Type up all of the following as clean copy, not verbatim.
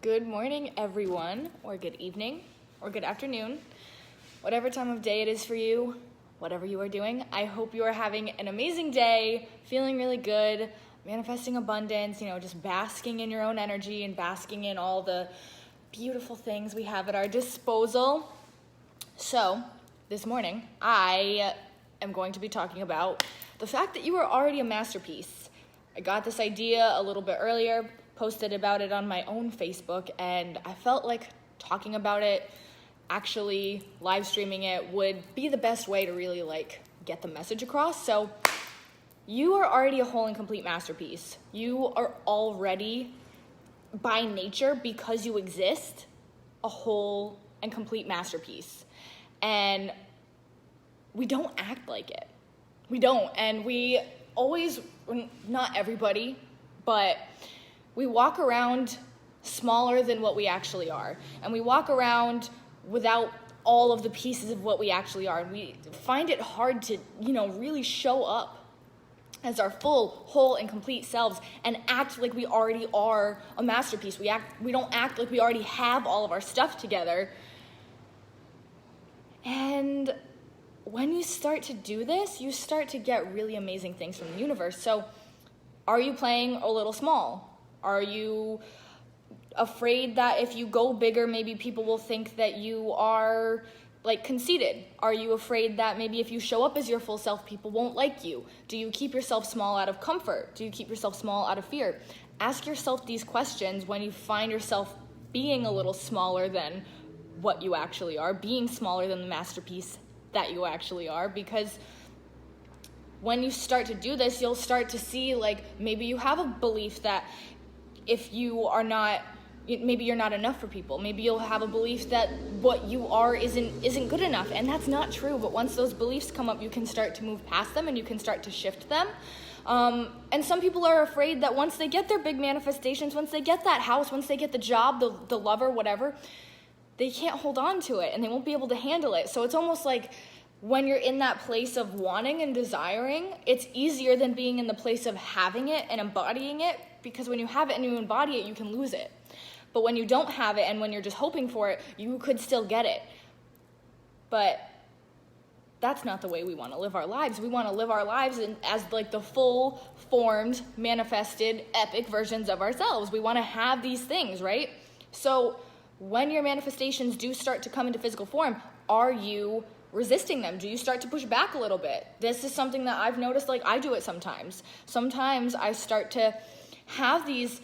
Good morning, everyone, or good evening, or good afternoon, whatever time of day it is for you, whatever you are doing. I hope you are having an amazing day, feeling really good, manifesting abundance, just basking in your own energy and basking in all the beautiful things we have at our disposal. So, this morning, I am going to be talking about the fact that you are already a masterpiece. I got this idea a little bit earlier, posted about it on my own Facebook, and I felt like talking about it, actually live streaming it, would be the best way to really get the message across. So you are already a whole and complete masterpiece. You are already, by nature, because you exist, a whole and complete masterpiece. And we don't act like it. We don't. And we always, not everybody, but we walk around smaller than what we actually are. And we walk around without all of the pieces of what we actually are. And we find it hard to, really show up as our full, whole, and complete selves and act like we already are a masterpiece. We don't act like we already have all of our stuff together. And when you start to do this, you start to get really amazing things from the universe. So are you playing a little small? Are you afraid that if you go bigger, maybe people will think that you are conceited? Are you afraid that maybe if you show up as your full self, people won't like you? Do you keep yourself small out of comfort? Do you keep yourself small out of fear? Ask yourself these questions when you find yourself being a little smaller than what you actually are, being smaller than the masterpiece that you actually are, because when you start to do this, you'll start to see maybe you have a belief that if you are not, maybe you're not enough for people. Maybe you'll have a belief that what you are isn't good enough, and that's not true. But once those beliefs come up, you can start to move past them and you can start to shift them. And some people are afraid that once they get their big manifestations, once they get that house, once they get the job, the lover, whatever, they can't hold on to it and they won't be able to handle it. So it's almost like when you're in that place of wanting and desiring, it's easier than being in the place of having it and embodying it, because when you have it and you embody it, you can lose it. But when you don't have it and when you're just hoping for it, you could still get it. But that's not the way we want to live our lives. We want to live our lives as the full formed, manifested, epic versions of ourselves. We want to have these things, right? So when your manifestations do start to come into physical form, are you resisting them? Do you start to push back a little bit? This is something that I've noticed, I do it sometimes. Sometimes I start to have these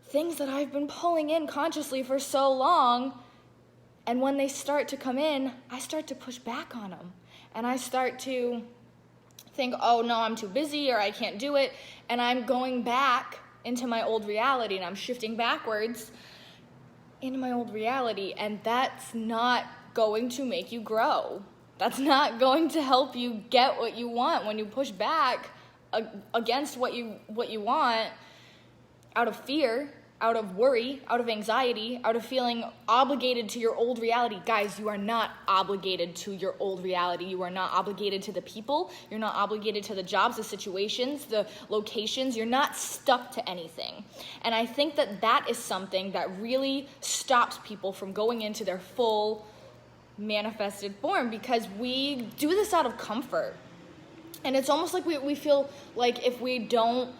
things that I've been pulling in consciously for so long, and when they start to come in, I start to push back on them. And I start to think, oh no, I'm too busy, or I can't do it, and I'm going back into my old reality, and I'm shifting backwards into my old reality, and that's not going to make you grow. That's not going to help you get what you want. When you push back against what you want out of fear, out of worry, out of anxiety, out of feeling obligated to your old reality. Guys, you are not obligated to your old reality. You are not obligated to the people. You're not obligated to the jobs, the situations, the locations. You're not stuck to anything. And I think that is something that really stops people from going into their full manifested form, because we do this out of comfort. And it's almost like we feel like if we don't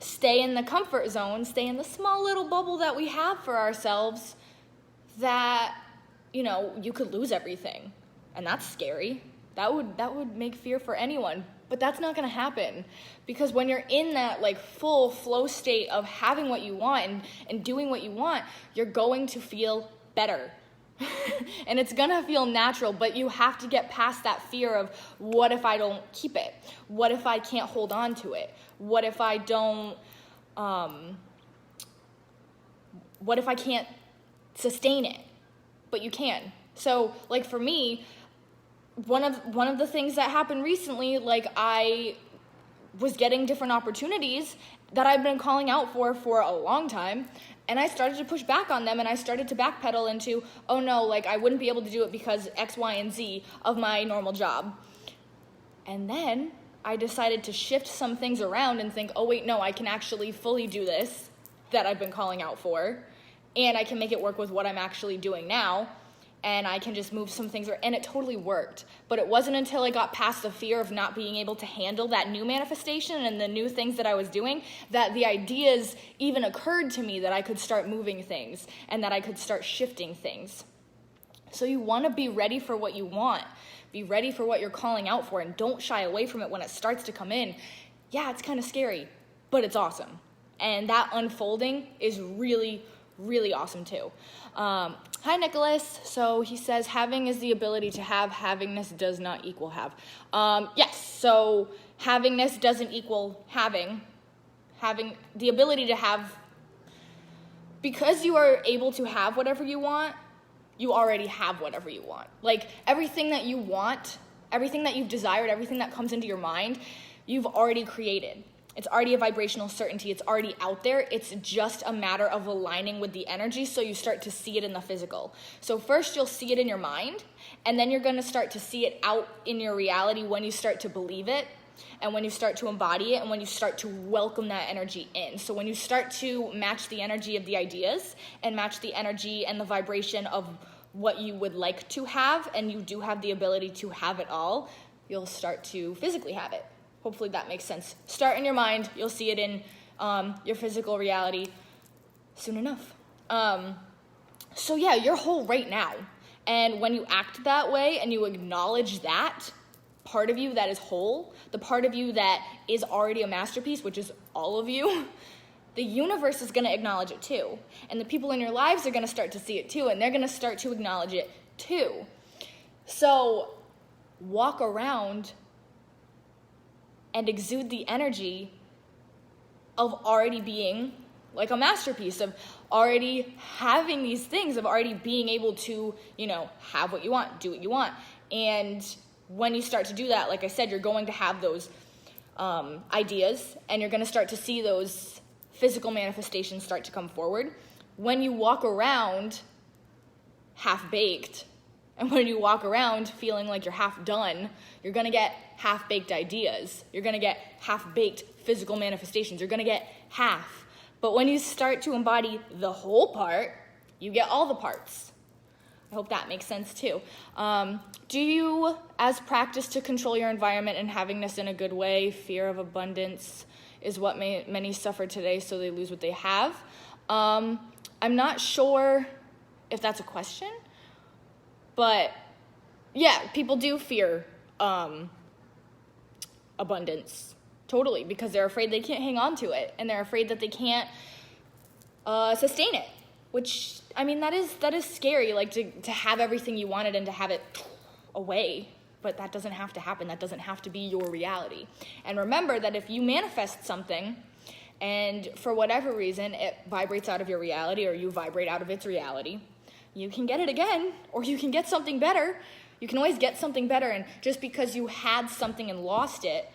stay in the comfort zone, stay in the small little bubble that we have for ourselves, that, you could lose everything. And that's scary. That would make fear for anyone. But that's not going to happen, because when you're in that full flow state of having what you want and doing what you want, you're going to feel better. And it's gonna feel natural, but you have to get past that fear of, what if I don't keep it? What if I can't hold on to it? What if I don't, what if I can't sustain it? But you can. So for me, one of the things that happened recently, I was getting different opportunities that I've been calling out for a long time. And I started to push back on them, and I started to backpedal into, oh no, I wouldn't be able to do it because X, Y, and Z of my normal job. And then I decided to shift some things around and think, oh wait, no, I can actually fully do this. that I've been calling out for, and I can make it work with what I'm actually doing now, and I can just move some things, and it totally worked. But it wasn't until I got past the fear of not being able to handle that new manifestation and the new things that I was doing that the ideas even occurred to me that I could start moving things and that I could start shifting things. So you want to be ready for what you want. Be ready for what you're calling out for, and don't shy away from it when it starts to come in. Yeah, it's kind of scary, but it's awesome. And that unfolding is really, really awesome too. Hi, Nicholas. So he says, having is the ability to have. Havingness does not equal have. Yes, so havingness doesn't equal having. Having the ability to have, because you are able to have whatever you want, you already have whatever you want. Like, everything that you want, everything that you've desired, everything that comes into your mind, you've already created. It's already a vibrational certainty. It's already out there. It's just a matter of aligning with the energy so you start to see it in the physical. So first you'll see it in your mind, and then you're going to start to see it out in your reality when you start to believe it, and when you start to embody it, and when you start to welcome that energy in. So when you start to match the energy of the ideas and match the energy and the vibration of what you would like to have, and you do have the ability to have it all, you'll start to physically have it. Hopefully that makes sense. Start in your mind. You'll see it in your physical reality soon enough. So yeah, you're whole right now. And when you act that way and you acknowledge that part of you that is whole, the part of you that is already a masterpiece, which is all of you, the universe is going to acknowledge it too. And the people in your lives are going to start to see it too, and they're going to start to acknowledge it too. So walk around and exude the energy of already being like a masterpiece, of already having these things, of already being able to, have what you want, do what you want. And when you start to do that, like I said, you're going to have those ideas, and you're going to start to see those physical manifestations start to come forward. When you walk around half-baked, and when you walk around feeling like you're half done, you're going to get half-baked ideas. You're going to get half-baked physical manifestations. You're going to get half. But when you start to embody the whole part, you get all the parts. I hope that makes sense too. Do you, as practice to control your environment and havingness in a good way, fear of abundance is what many suffer today, so they lose what they have? I'm not sure if that's a question. But yeah, people do fear abundance, totally, because they're afraid they can't hang on to it, and they're afraid that they can't sustain it, which, that is scary, like to have everything you wanted and to have it away, but that doesn't have to happen. That doesn't have to be your reality. And remember that if you manifest something, and for whatever reason it vibrates out of your reality, or you vibrate out of its reality, you can get it again, or you can get something better. You can always get something better, and just because you had something and lost it,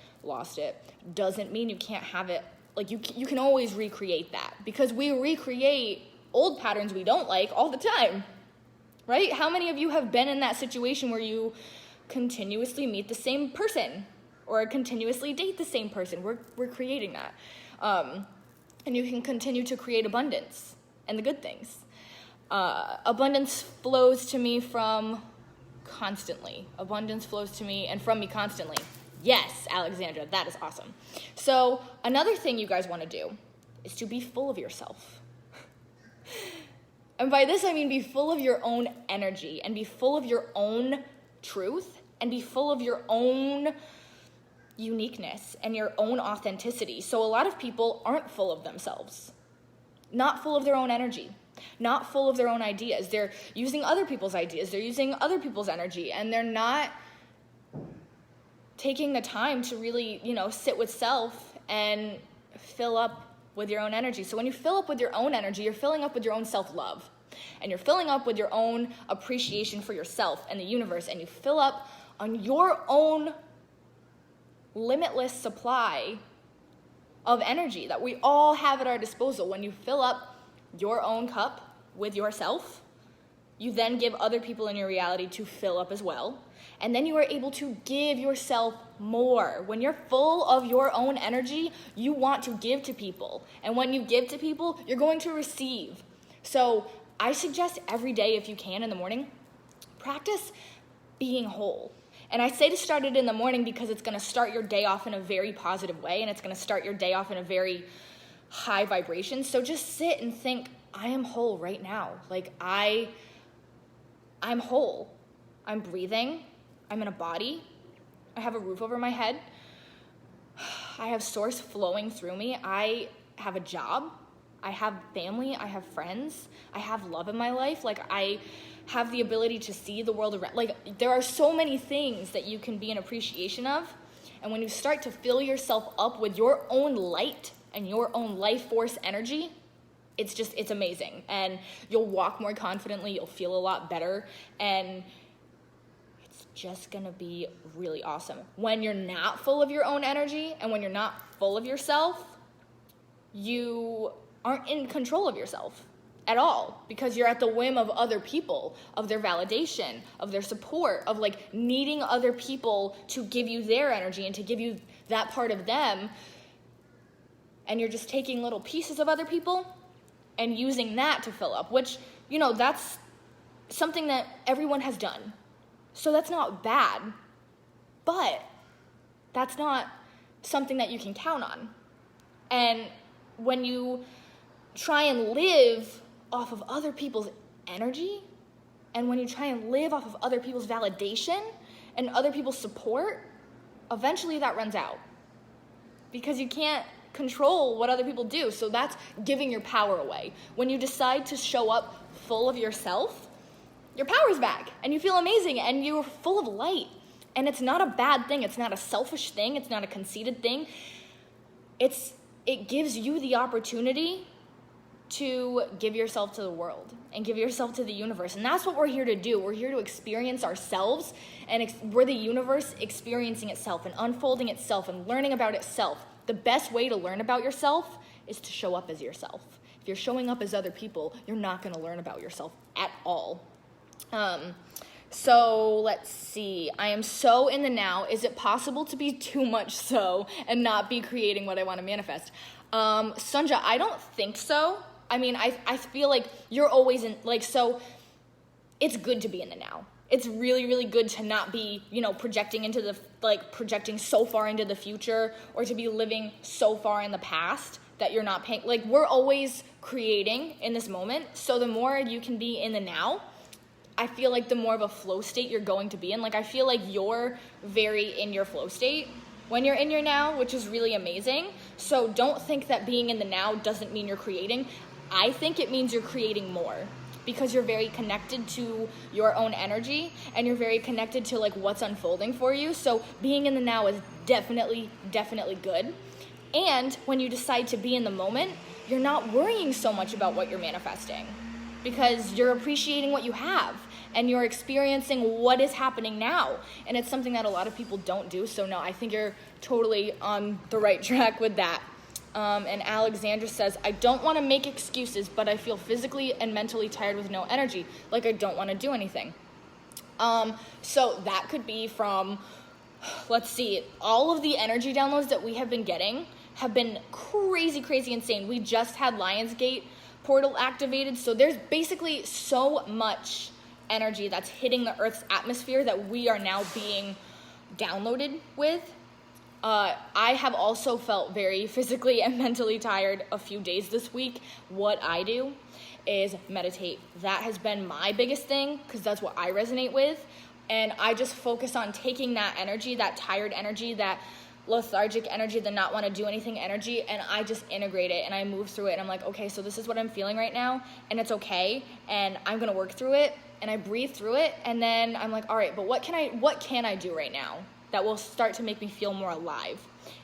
doesn't mean you can't have it. Like, you can always recreate that, because we recreate old patterns we don't like all the time, right? How many of you have been in that situation where you continuously meet the same person, or continuously date the same person? We're creating that. And you can continue to create abundance and the good things. Abundance flows to me from constantly. Abundance flows to me and from me constantly. Yes, Alexandra, that is awesome. So another thing you guys want to do is to be full of yourself. And by this I mean be full of your own energy, and be full of your own truth, and be full of your own uniqueness and your own authenticity. So a lot of people aren't full of themselves, not full of their own energy, not full of their own ideas. They're using other people's ideas. They're using other people's energy, and they're not taking the time to really, sit with self and fill up with your own energy. So when you fill up with your own energy, you're filling up with your own self-love, and you're filling up with your own appreciation for yourself and the universe, and you fill up on your own limitless supply of energy that we all have at our disposal. When you fill up your own cup with yourself, You then give other people in your reality to fill up as well. And then you are able to give yourself more. When you're full of your own energy, you want to give to people. And when you give to people, you're going to receive. So I suggest every day, if you can in the morning, practice being whole. And I say to start it in the morning because it's going to start your day off in a very positive way, and it's going to start your day off in a very high vibration. So just sit and think, I am whole right now. Like I'm whole. I'm breathing. I'm in a body. I have a roof over my head. I have source flowing through me. I have a job. I have family. I have friends. I have love in my life. Like I have the ability to see the world around. Like there are so many things that you can be in appreciation of. And when you start to fill yourself up with your own light and your own life force energy, it's amazing. And you'll walk more confidently. You'll feel a lot better. And it's just gonna be really awesome. When you're not full of your own energy and when you're not full of yourself, you aren't in control of yourself at all, because you're at the whim of other people, of their validation, of their support, of like needing other people to give you their energy and to give you that part of them. And you're just taking little pieces of other people and using that to fill up, which, you know, that's something that everyone has done. So that's not bad, but that's not something that you can count on. And when you try and live off of other people's energy, and when you try and live off of other people's validation and other people's support, eventually that runs out, because you can't control what other people do. So that's giving your power away. When you decide to show up full of yourself, your power's back and you feel amazing and you're full of light. And it's not a bad thing. It's not a selfish thing. It's not a conceited thing. It gives you the opportunity to give yourself to the world and give yourself to the universe. And that's what we're here to do. We're here to experience ourselves, and we're the universe experiencing itself and unfolding itself and learning about itself. The best way to learn about yourself is to show up as yourself. If you're showing up as other people, you're not going to learn about yourself at all. So let's see. I am so in the now. Is it possible to be too much so and not be creating what I want to manifest? Sunja, I don't think so. I mean, I feel like you're always in, like, so it's good to be in the now. It's really, really good to not be, projecting projecting so far into the future, or to be living so far in the past that you're not paying. Like, we're always creating in this moment. So the more you can be in the now, I feel like the more of a flow state you're going to be in. Like, I feel like you're very in your flow state when you're in your now, which is really amazing. So don't think that being in the now doesn't mean you're creating. I think it means you're creating more, because you're very connected to your own energy and you're very connected to like what's unfolding for you. So being in the now is definitely, definitely good. And when you decide to be in the moment, you're not worrying so much about what you're manifesting, because you're appreciating what you have and you're experiencing what is happening now. And it's something that a lot of people don't do. So no, I think you're totally on the right track with that. And Alexandra says, I don't want to make excuses, but I feel physically and mentally tired with no energy. Like I don't want to do anything. So that could be from, let's see, all of the energy downloads that we have been getting have been crazy, crazy insane. We just had Lionsgate portal activated. So there's basically so much energy that's hitting the Earth's atmosphere that we are now being downloaded with. I have also felt very physically and mentally tired a few days this week. What I do is meditate. That has been my biggest thing, because that's what I resonate with. And I just focus on taking that energy, that tired energy, that lethargic energy, the not want to do anything energy, and I just integrate it and I move through it. And I'm like, okay, so this is what I'm feeling right now, and it's okay, and I'm going to work through it, and I breathe through it. And then I'm like, all right, but what can I do right now that will start to make me feel more alive?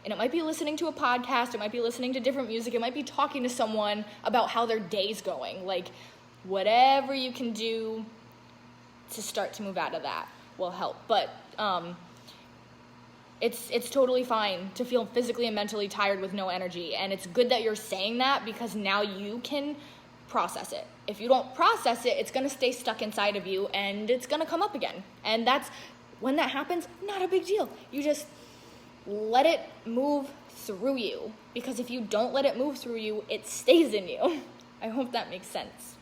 And it might be listening to a podcast, it might be listening to different music, it might be talking to someone about how their day's going. Like, whatever you can do to start to move out of that will help. But it's totally fine to feel physically and mentally tired with no energy. And it's good that you're saying that, because now you can process it. If you don't process it, it's going to stay stuck inside of you and it's going to come up again. And when that happens, not a big deal. You just let it move through you, because if you don't let it move through you, it stays in you. I hope that makes sense.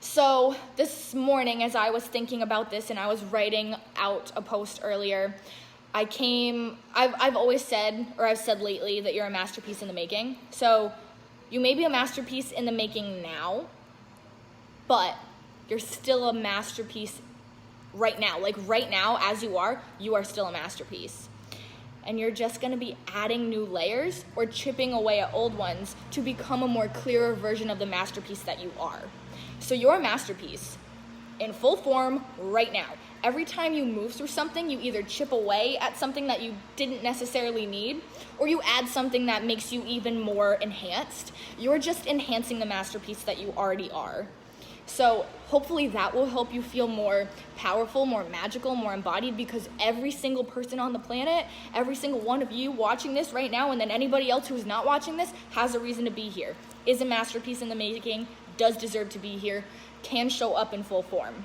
So this morning, as I was thinking about this and I was writing out a post earlier, I've always said, or I've said lately, that you're a masterpiece in the making. So you may be a masterpiece in the making now, but you're still a masterpiece right now. Like right now, as you are still a masterpiece. And you're just going to be adding new layers or chipping away at old ones to become a more clearer version of the masterpiece that you are. So you're a masterpiece in full form right now. Every time you move through something, you either chip away at something that you didn't necessarily need, or you add something that makes you even more enhanced. You're just enhancing the masterpiece that you already are. So hopefully that will help you feel more powerful, more magical, more embodied, because every single person on the planet, every single one of you watching this right now, and then anybody else who's not watching this, has a reason to be here, is a masterpiece in the making, does deserve to be here, can show up in full form.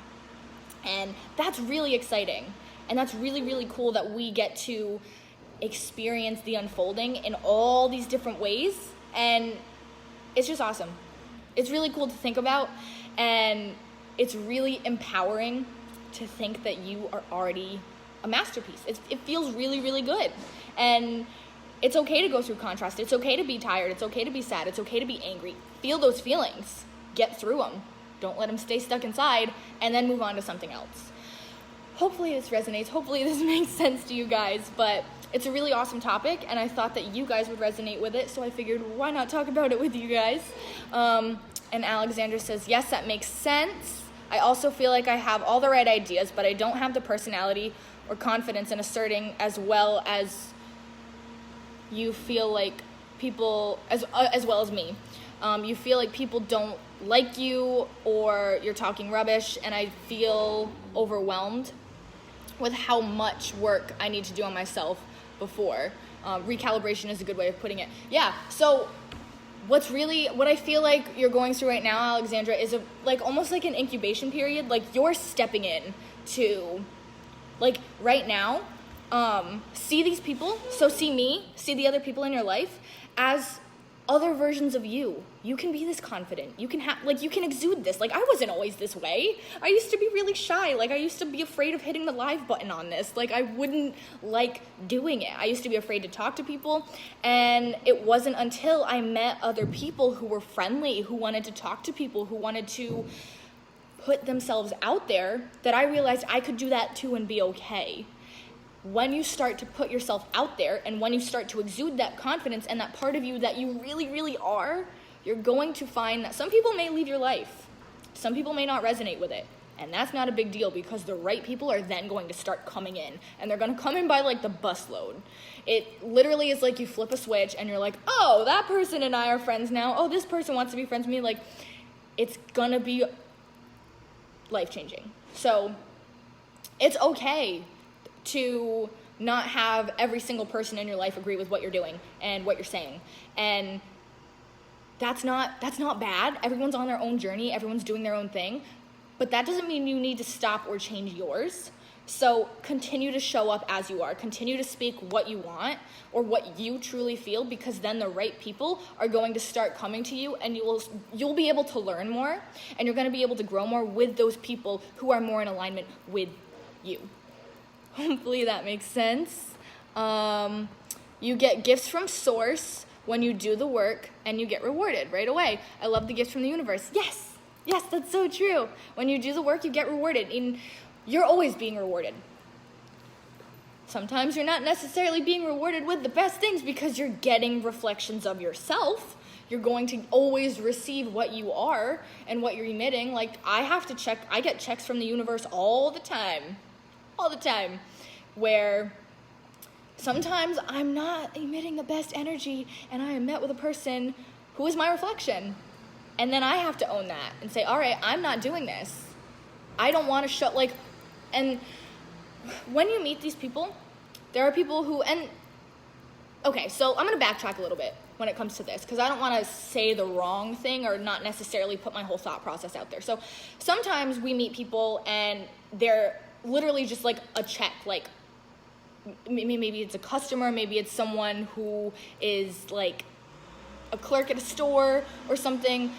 And that's really exciting. And that's really, really cool that we get to experience the unfolding in all these different ways. And it's just awesome. It's really cool to think about. And it's really empowering to think that you are already a masterpiece. It feels really, really good. And it's okay to go through contrast. It's okay to be tired. It's okay to be sad. It's okay to be angry. Feel those feelings. Get through them. Don't let them stay stuck inside, and then move on to something else. Hopefully this resonates. Hopefully this makes sense to you guys. But it's a really awesome topic, and I thought that you guys would resonate with it, so I figured, why not talk about it with you guys? And Alexandra says, yes, that makes sense. I also feel like I have all the right ideas, but I don't have the personality or confidence in asserting as well as you feel like people, as well as me. You feel like people don't like you or you're talking rubbish, and I feel overwhelmed with how much work I need to do on myself before. Recalibration is a good way of putting it. Yeah, so what I feel like you're going through right now, Alexandra, is almost like an incubation period. Like you're stepping in to, like right now, see these people. So see me, see the other people in your life as other versions of you. You can be this confident. You can you can exude this. Like I wasn't always this way. I used to be really shy. Like I used to be afraid of hitting the live button on this. Like I wouldn't like doing it. I used to be afraid to talk to people. And it wasn't until I met other people who were friendly, who wanted to talk to people, who wanted to put themselves out there, that I realized I could do that too and be okay. When you start to put yourself out there, and when you start to exude that confidence and that part of you that you really, really are, you're going to find that some people may leave your life. Some people may not resonate with it. And that's not a big deal, because the right people are then going to start coming in. And they're going to come in by like the busload. It literally is like you flip a switch and you're like, oh, that person and I are friends now. Oh, this person wants to be friends with me. Like, it's going to be life-changing. So it's okay to not have every single person in your life agree with what you're doing and what you're saying. And that's not bad. Everyone's on their own journey. Everyone's doing their own thing. But that doesn't mean you need to stop or change yours. So continue to show up as you are. Continue to speak what you want or what you truly feel, because then the right people are going to start coming to you, and you'll be able to learn more, and you're going to be able to grow more with those people who are more in alignment with you. Hopefully that makes sense. You get gifts from Source when you do the work, and you get rewarded right away. I love the gifts from the universe. Yes, that's so true. When you do the work, you get rewarded. And you're always being rewarded. Sometimes you're not necessarily being rewarded with the best things, because you're getting reflections of yourself. You're going to always receive what you are and what you're emitting. Like I get checks from the universe all the time, where sometimes I'm not emitting the best energy, and I am met with a person who is my reflection. And then I have to own that and say, all right, I'm not doing this. I don't want to show, and when you meet these people, there are people who, okay, so I'm going to backtrack a little bit. when it comes to this, because I don't want to say the wrong thing or not necessarily put my whole thought process out there. So sometimes we meet people and they're literally just like a check, like maybe it's a customer, maybe it's someone who is like a clerk at a store or something.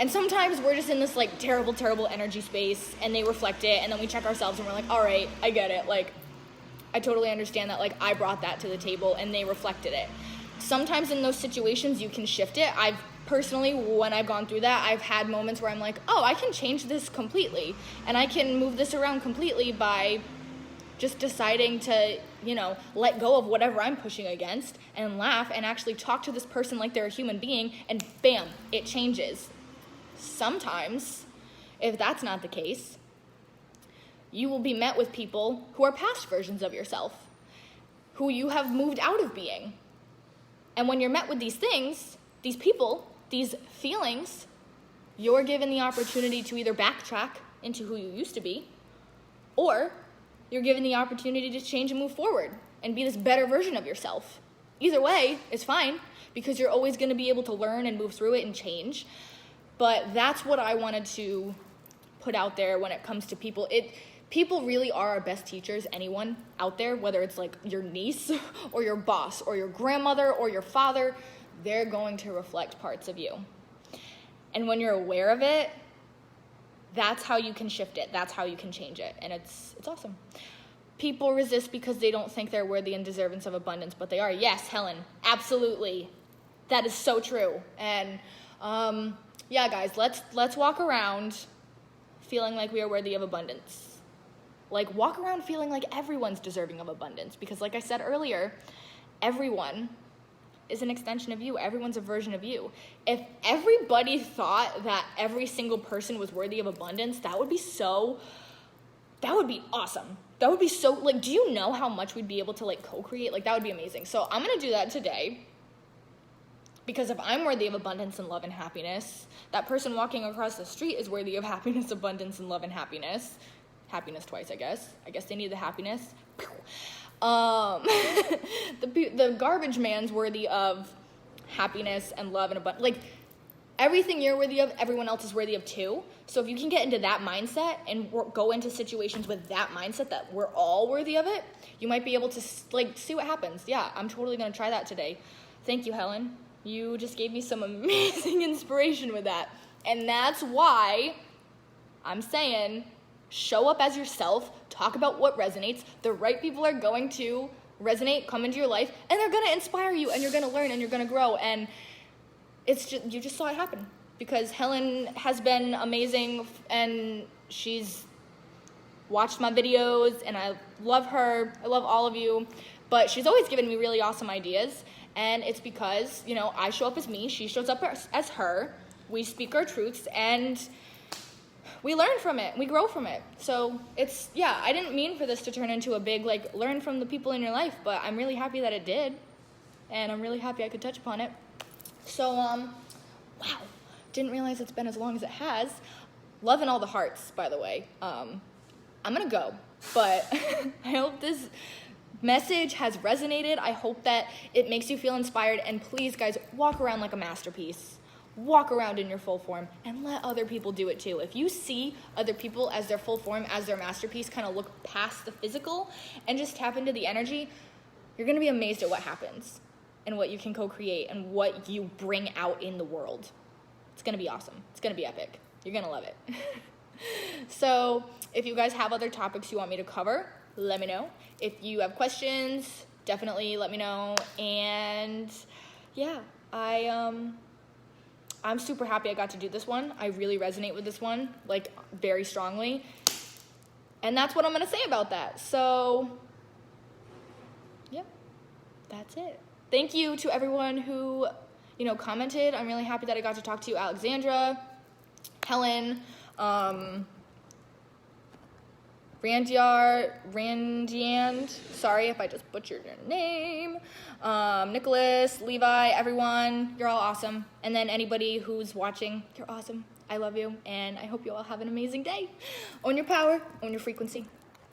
And sometimes we're just in this like terrible energy space and they reflect it, and then we check ourselves and we're like, all right, I get it. Like, I totally understand that, like, I brought that to the table and they reflected it. Sometimes in those situations you can shift it. I've personally, when I've gone through that, I've had moments where I'm like, oh, I can change this completely and I can move this around completely by just deciding to, you know, let go of whatever I'm pushing against and laugh and actually talk to this person like they're a human being, and bam, it changes. Sometimes, if that's not the case, you will be met with people who are past versions of yourself, who you have moved out of being. And when you're met with these things, these people, these feelings, you're given the opportunity to either backtrack into who you used to be, or you're given the opportunity to change and move forward and be this better version of yourself. Either way is fine, because you're always going to be able to learn and move through it and change. But that's what I wanted to put out there when it comes to people. People really are our best teachers, anyone out there, whether it's like your niece or your boss or your grandmother or your father, they're going to reflect parts of you. And when you're aware of it, that's how you can shift it. That's how you can change it. And it's awesome. People resist because they don't think they're worthy and deserving of abundance, but they are. Yes, Helen, absolutely. That is so true. And yeah, guys, let's walk around feeling like we are worthy of abundance. Like, walk around feeling like everyone's deserving of abundance, because like I said earlier, everyone is an extension of you. Everyone's a version of you. If everybody thought that every single person was worthy of abundance, that would be awesome. That would be so, like, do you know how much we'd be able to, like, co-create? Like, that would be amazing. So I'm going to do that today, because if I'm worthy of abundance and love and happiness, that person walking across the street is worthy of happiness, abundance, and love and happiness. Happiness twice, I guess. I guess they need the happiness. The garbage man's worthy of happiness and love and abundance. Like, everything you're worthy of, everyone else is worthy of too. So if you can get into that mindset and go into situations with that mindset that we're all worthy of it, you might be able to, like, see what happens. Yeah, I'm totally going to try that today. Thank you, Helen. You just gave me some amazing inspiration with that. And that's why I'm saying, show up as yourself, talk about what resonates. The right people are going to resonate, come into your life, and they're going to inspire you, and you're going to learn, and you're going to grow. And it's just, you just saw it happen, because Helen has been amazing, and she's watched my videos, and I love her. I love all of you, but she's always given me really awesome ideas, and it's because, you know, I show up as me, she shows up as her, we speak our truths, and we learn from it, we grow from it. So it's, yeah, I didn't mean for this to turn into a big, like, learn from the people in your life, but I'm really happy that it did, and I'm really happy I could touch upon it. So, wow, didn't realize it's been as long as it has. Loving all the hearts, by the way. I'm gonna go, but I hope this message has resonated. I hope that it makes you feel inspired, and please, guys, walk around like a masterpiece. Walk around in your full form and let other people do it too. If you see other people as their full form, as their masterpiece, kind of look past the physical and just tap into the energy, you're going to be amazed at what happens and what you can co-create and what you bring out in the world. It's going to be awesome. It's going to be epic. You're going to love it. So if you guys have other topics you want me to cover, let me know. If you have questions, definitely let me know. And yeah, I'm super happy I got to do this one. I really resonate with this one, like, very strongly. And that's what I'm going to say about that. So, yeah, that's it. Thank you to everyone who, you know, commented. I'm really happy that I got to talk to you, Alexandra, Helen, Randiand, sorry if I just butchered your name, Nicholas, Levi, everyone, you're all awesome. And then anybody who's watching, you're awesome. I love you, and I hope you all have an amazing day. Own your power, own your frequency.